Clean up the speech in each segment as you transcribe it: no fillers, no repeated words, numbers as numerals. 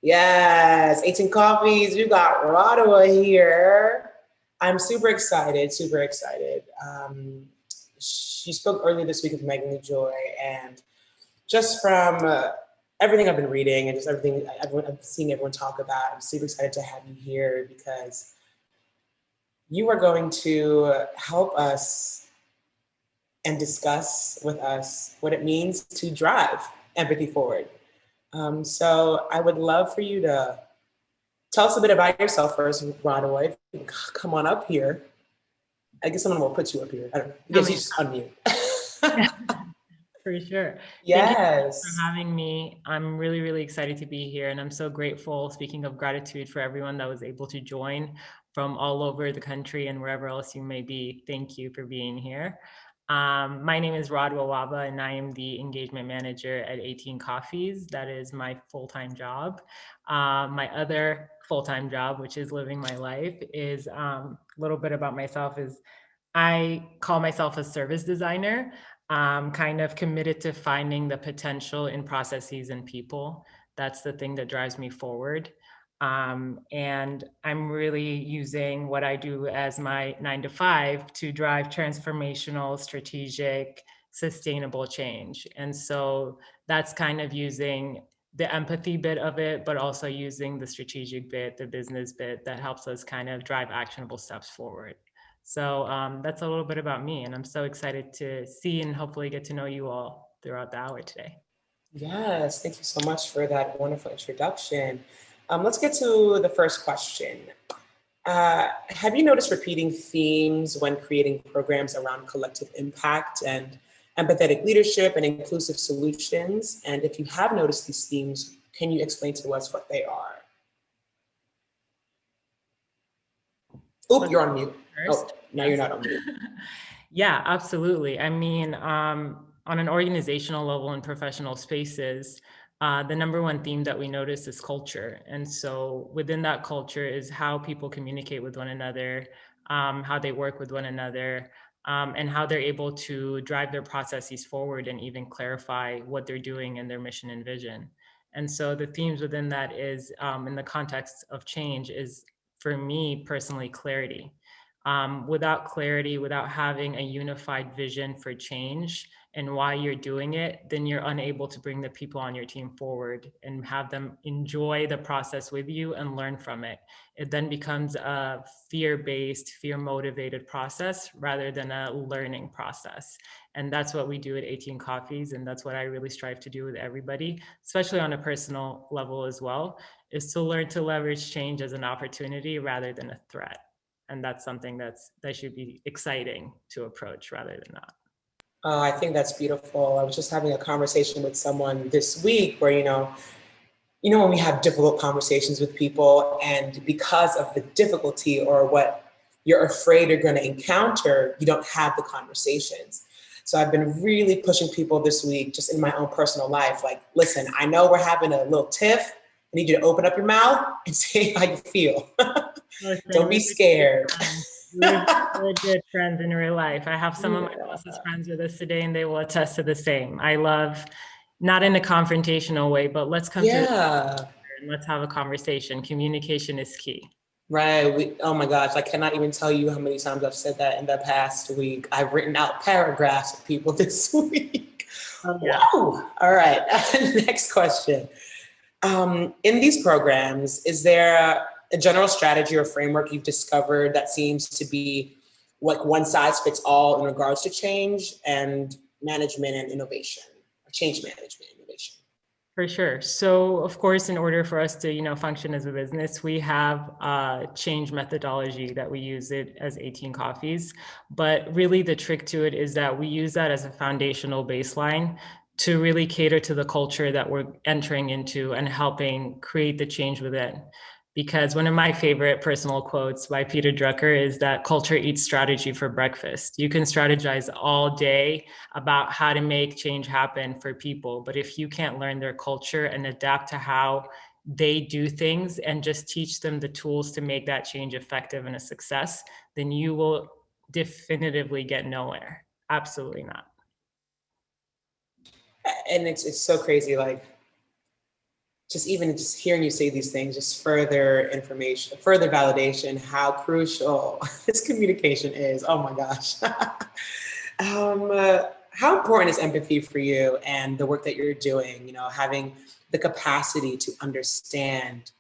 Yes, 18 Coffees. We've got Radwa here. I'm super excited, super excited. She spoke earlier this week with Megan Joy, and just from everything I've been reading and just everything I'm seeing everyone talk about, I'm super excited to have you here because you are going to help us and discuss with us what it means to drive empathy forward. So I would love for you to tell us a bit about yourself first, Radwa. Come on up here. I guess someone will put you up here. I don't know. I guess you just unmute. For sure. Yes. Thank you so much for having me. I'm really, really excited to be here. And I'm so grateful, speaking of gratitude, for everyone that was able to join from all over the country and wherever else you may be. Thank you for being here. My name is Radwa Wahba, and I am the engagement manager at 18 Coffees. That is my full-time job. My other full-time job, which is living my life, is a little bit about myself is I call myself a service designer. Kind of committed to finding the potential in processes and people. That's the thing that drives me forward. And I'm really using what I do as my 9 to 5 to drive transformational, strategic, sustainable change. And so that's kind of using the empathy bit of it, but also using the strategic bit, the business bit that helps us kind of drive actionable steps forward. So that's a little bit about me, and I'm so excited to see and hopefully get to know you all throughout the hour today. Yes, thank you so much for that wonderful introduction. Let's get to the first question. Have you noticed repeating themes when creating programs around collective impact and empathetic leadership and inclusive solutions? And if you have noticed these themes, can you explain to us what they are? Oop, you're on mute. Oh, now you're not on mute. Yeah, absolutely. I mean, on an organizational level and professional spaces, the number one theme that we notice is culture. And so within that culture is how people communicate with one another, how they work with one another, and how they're able to drive their processes forward and even clarify what they're doing and their mission and vision. And so the themes within that is, in the context of change, is for me personally, clarity. Without clarity, without having a unified vision for change and why you're doing it, then you're unable to bring the people on your team forward and have them enjoy the process with you and learn from it. It then becomes a fear-based, fear-motivated process rather than a learning process. And that's what we do at 18 Coffees. And that's what I really strive to do with everybody, especially on a personal level as well, is to learn to leverage change as an opportunity rather than a threat. And that's something that should be exciting to approach rather than not. I think that's beautiful. I was just having a conversation with someone this week where, when we have difficult conversations with people and because of the difficulty or what you're afraid you're going to encounter, you don't have the conversations. So I've been really pushing people this week, just in my own personal life, like, listen, I know we're having a little tiff. I need you to open up your mouth and say how you feel. Don't be scared. We're good friends in real life. I have some of my closest friends with us today, and they will attest to the same. I love, not in a confrontational way, but let's come together and let's have a conversation. Communication is key. Right. Oh my gosh, I cannot even tell you how many times I've said that in the past week. I've written out paragraphs of people this week. Oh, yeah. Wow. All right. Next question. In these programs, is there a general strategy or framework you've discovered that seems to be like one size fits all in regards to change and management and innovation, or change management and innovation? For sure. So, of course, in order for us to, function as a business, we have a change methodology that we use it as 18 Coffees. But really the trick to it is that we use that as a foundational baseline to really cater to the culture that we're entering into and helping create the change within. Because one of my favorite personal quotes by Peter Drucker is that culture eats strategy for breakfast. You can strategize all day about how to make change happen for people, but if you can't learn their culture and adapt to how they do things and just teach them the tools to make that change effective and a success, then you will definitively get nowhere. Absolutely not. And it's so crazy, like, just even just hearing you say these things, just further information, further validation, how crucial this communication is. Oh my gosh. How important is empathy for you and the work that you're doing, you know, having the capacity to understand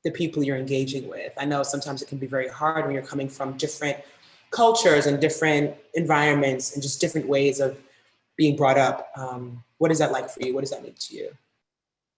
the people you're engaging with? I know sometimes it can be very hard when you're coming from different cultures and different environments and just different ways of being brought up. What is that like for you? What does that mean to you?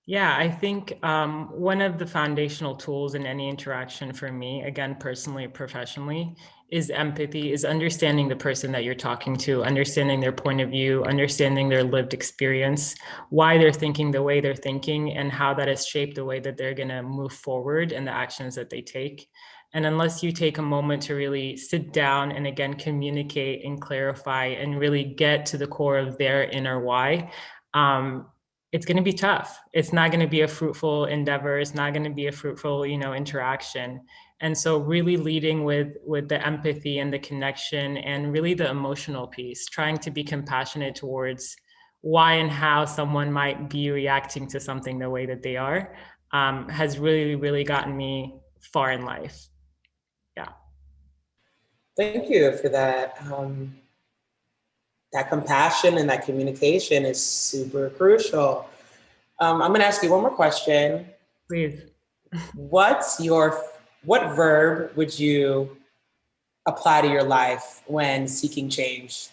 Yeah, I think one of the foundational tools in any interaction for me, again, personally, professionally, is empathy, is understanding the person that you're talking to, understanding their point of view, understanding their lived experience, why they're thinking the way they're thinking, and how that has shaped the way that they're going to move forward and the actions that they take. And unless you take a moment to really sit down and again, communicate and clarify and really get to the core of their inner why, it's going to be tough. It's not going to be a fruitful endeavor. It's not going to be a fruitful, interaction. And so really leading with the empathy and the connection and really the emotional piece, trying to be compassionate towards why and how someone might be reacting to something the way that they are, has really, really gotten me far in life. Yeah. Thank you for that. That compassion and that communication is super crucial. I'm going to ask you one more question. Please. What verb would you apply to your life when seeking change?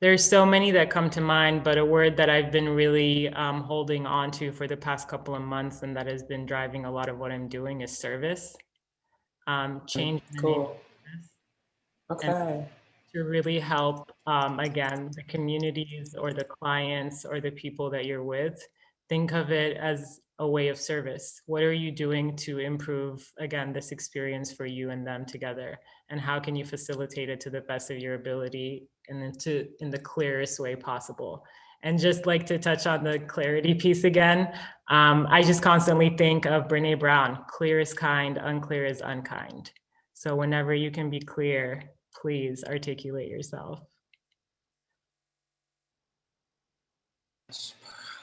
There's so many that come to mind, but a word that I've been really holding on to for the past couple of months and that has been driving a lot of what I'm doing is service. Change in the name of Cool. business. And Okay. to really help, again, the communities or the clients or the people that you're with, think of it as a way of service. What are you doing to improve, again, this experience for you and them together? And how can you facilitate it to the best of your ability and in the clearest way possible? And just like to touch on the clarity piece again, I just constantly think of Brene Brown, clear is kind, unclear is unkind. So whenever you can be clear, please articulate yourself.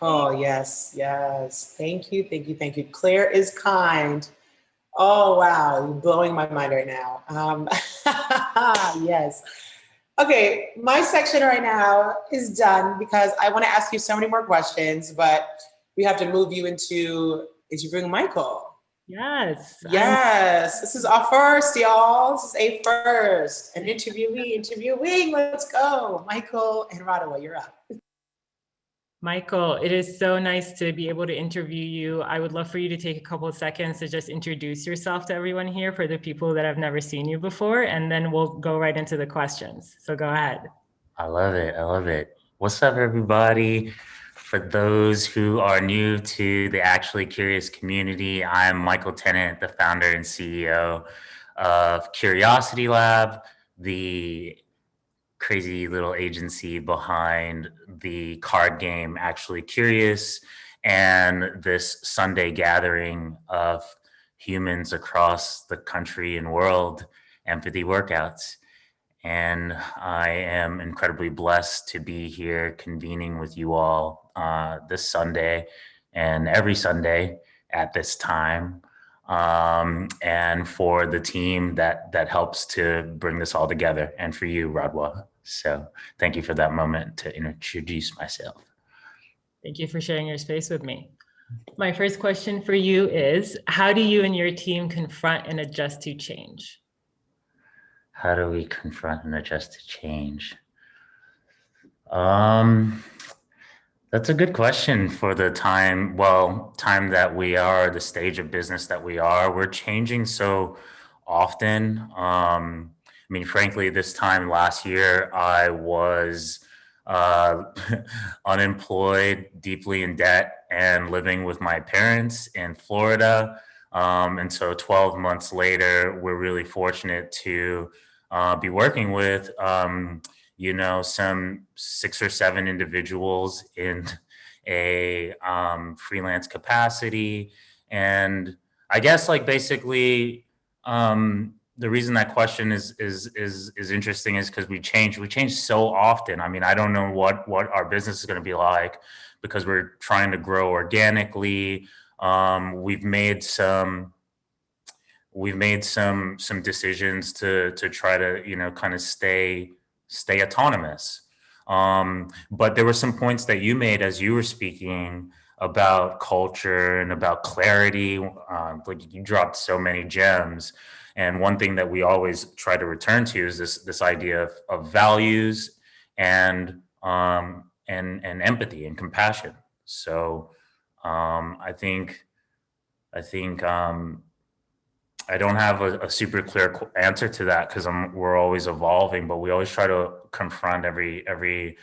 Oh, yes, yes. Thank you, thank you, thank you. Clear is kind. Oh, wow. You're blowing my mind right now. Yes. Okay, my section right now is done because I want to ask you so many more questions, but we have to move you into interviewing Michael. Yes. Yes, this is our first, y'all. This is a first. An interviewing. Let's go. Michael and Radwa, you're up. Michael, it is so nice to be able to interview you. I would love for you to take a couple of seconds to just introduce yourself to everyone here for the people that have never seen you before, and then we'll go right into the questions. So go ahead. I love it. I love it. What's up, everybody? For those who are new to the Actually Curious community, I'm Michael Tennant, the founder and CEO of Curiosity Lab, the crazy little agency behind the card game Actually Curious and this Sunday gathering of humans across the country and world, Empathy Workouts. And I am incredibly blessed to be here convening with you all this Sunday and every Sunday at this time. And for the team that helps to bring this all together, and for you, Radwa. So thank you for that moment to introduce myself. Thank you for sharing your space with me. My first question for you is, how do you and your team confront and adjust to change? How do we confront and adjust to change? That's a good question for the time that we are, the stage of business that we are. We're changing so often. I mean, frankly, this time last year, I was unemployed, deeply in debt, and living with my parents in Florida. And so 12 months later, we're really fortunate to be working with some 6 or 7 individuals in a freelance capacity. And I guess basically the reason that question is interesting is because we change so often. I mean, I don't know what our business is going to be like, because we're trying to grow organically. We've made some decisions to try to, you know, kind of stay autonomous. But there were some points that you made as you were speaking about culture and about clarity. Like, you dropped so many gems. And one thing that we always try to return to is this idea of values and empathy and compassion. So I think I don't have a super clear answer to that, because we're always evolving, but we always try to confront every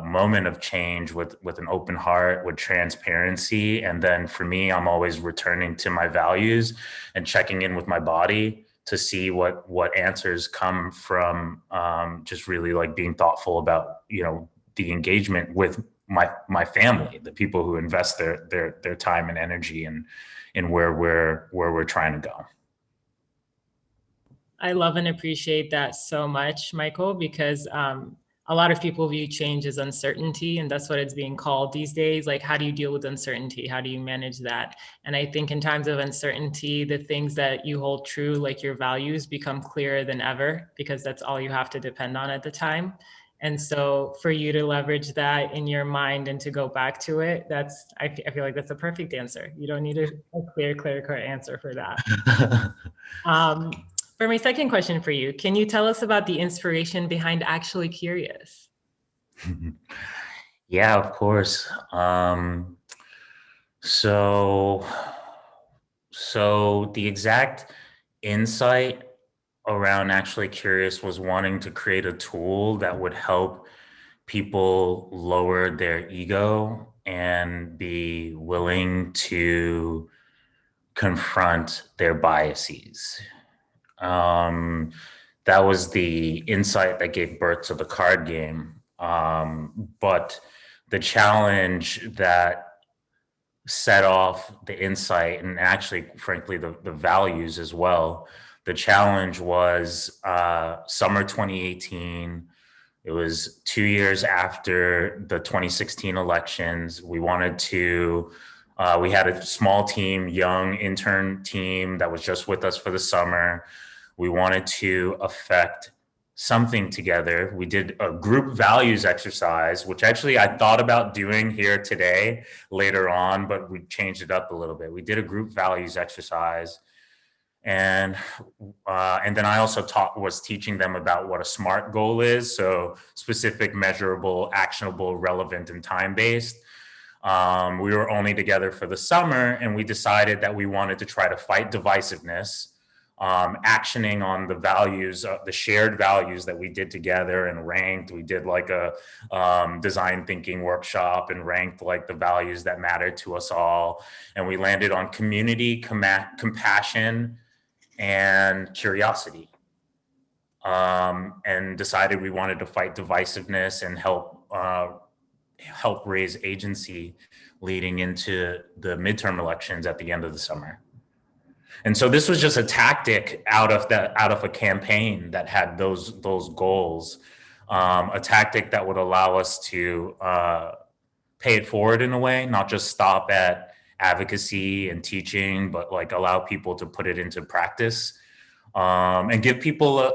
moment of change with an open heart, with transparency. And then for me, I'm always returning to my values and checking in with my body to see what answers come from just really like being thoughtful about, you know, the engagement with my family, the people who invest their time and energy in where we're trying to go. I love and appreciate that so much, Michael, because a lot of people view change as uncertainty, and that's what it's being called these days. Like, how do you deal with uncertainty? How do you manage that? And I think in times of uncertainty, the things that you hold true, like your values, become clearer than ever, because that's all you have to depend on at the time. And so for you to leverage that in your mind and to go back to it, I feel like that's a perfect answer. You don't need a clear answer for that. For my second question for you, can you tell us about the inspiration behind Actually Curious? Yeah, of course. So the exact insight around Actually Curious was wanting to create a tool that would help people lower their ego and be willing to confront their biases. That was the insight that gave birth to the card game. But the challenge that set off the insight, and actually, frankly, the values as well. The challenge was summer 2018. It was 2 years after the 2016 elections. We had a small team, young intern team that was just with us for the summer. We wanted to affect something together. We did a group values exercise, which actually I thought about doing here today later on, but we changed it up a little bit. We did a group values exercise. And then I also was teaching them about what a SMART goal is. So specific, measurable, actionable, relevant, and time-based. We were only together for the summer, and we decided that we wanted to try to fight divisiveness, actioning on the values, the shared values that we did together and ranked. We did like a design thinking workshop and ranked like the values that mattered to us all. And we landed on community, compassion, and curiosity, and decided we wanted to fight divisiveness and help raise agency leading into the midterm elections at the end of the summer. And so this was just a tactic out of a campaign that had those goals, a tactic that would allow us to pay it forward in a way, not just stop at advocacy and teaching, but like allow people to put it into practice, and give people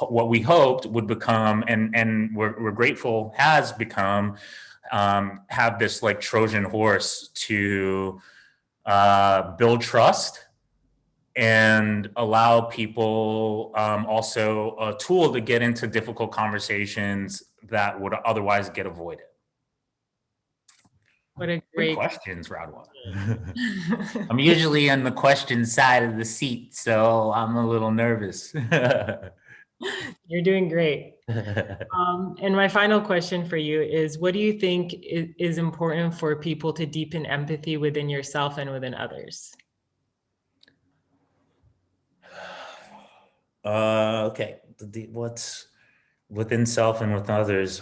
what we hoped would become, and we're grateful has become, have this like Trojan horse to build trust and allow people also a tool to get into difficult conversations that would otherwise get avoided. What a great Good questions, Radwa. I'm usually on the question side of the seat, so I'm a little nervous. You're doing great. And my final question for you is, what do you think is important for people to deepen empathy within yourself and within others? Okay, what's within self and with others?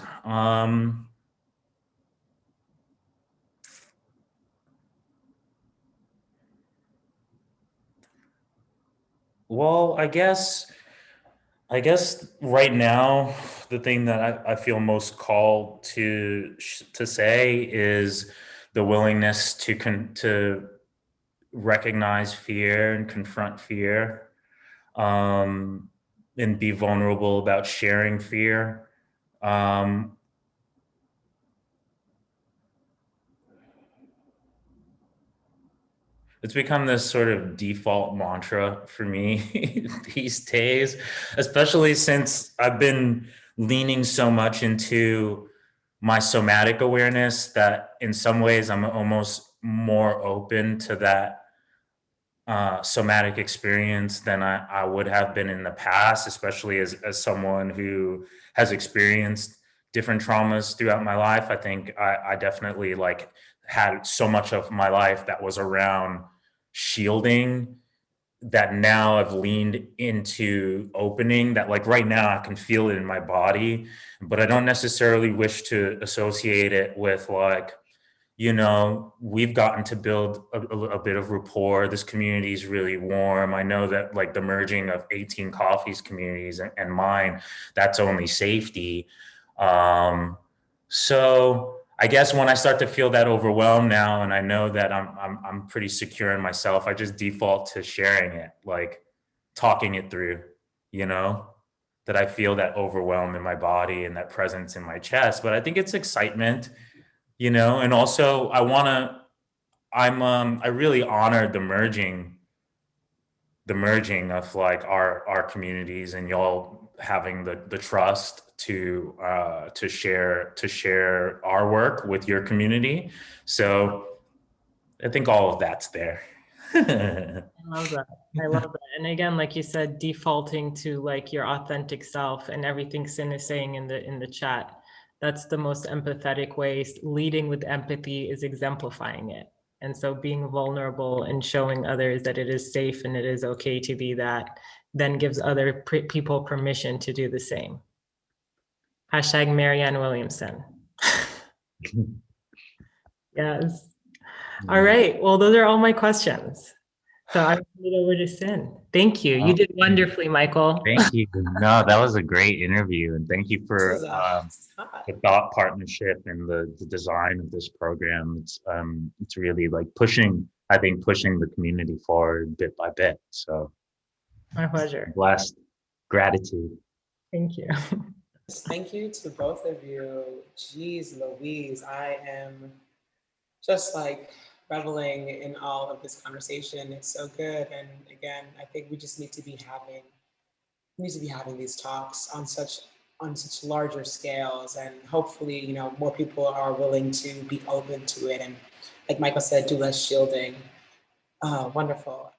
Well, I guess right now the thing that I feel most called to say is the willingness to recognize fear and confront fear, and be vulnerable about sharing fear. It's become this sort of default mantra for me these days, especially since I've been leaning so much into my somatic awareness that in some ways I'm almost more open to that somatic experience than I would have been in the past, especially as someone who has experienced different traumas throughout my life. I think I definitely like had so much of my life that was around shielding that now I've leaned into opening, that like right now I can feel it in my body, but I don't necessarily wish to associate it with like, you know, we've gotten to build a bit of rapport. This community is really warm. I know that like the merging of 18 Coffees communities and mine, that's only safety. So I guess when I start to feel that overwhelmed now, and I know that I'm pretty secure in myself, I just default to sharing it, like talking it through, you know, that I feel that overwhelm in my body and that presence in my chest. But I think it's excitement, you know, and also I really honored the merging of like our communities and y'all having the trust to share our work with your community. So I think all of that's there. I love that. I love that. And again, like you said, defaulting to like your authentic self and everything Sin is saying in the chat. That's the most empathetic way. Leading with empathy is exemplifying it. And so being vulnerable and showing others that it is safe and it is okay to be that, then gives other people permission to do the same. Hashtag Marianne Williamson. Yes. All right. Well, those are all my questions. So I turn it over to Sin. Thank you. You did wonderfully, Michael. Thank you. No, that was a great interview, and thank you for the thought partnership and the design of this program. It's really like pushing the community forward bit by bit. So my pleasure. Blessed. Gratitude. Thank you. Thank you to both of you. Jeez Louise, I am just like reveling in all of this conversation. It's so good. And again, I think we just need to be having these talks on such larger scales, and hopefully, you know, more people are willing to be open to it. And like Michael said, do less shielding. Wonderful.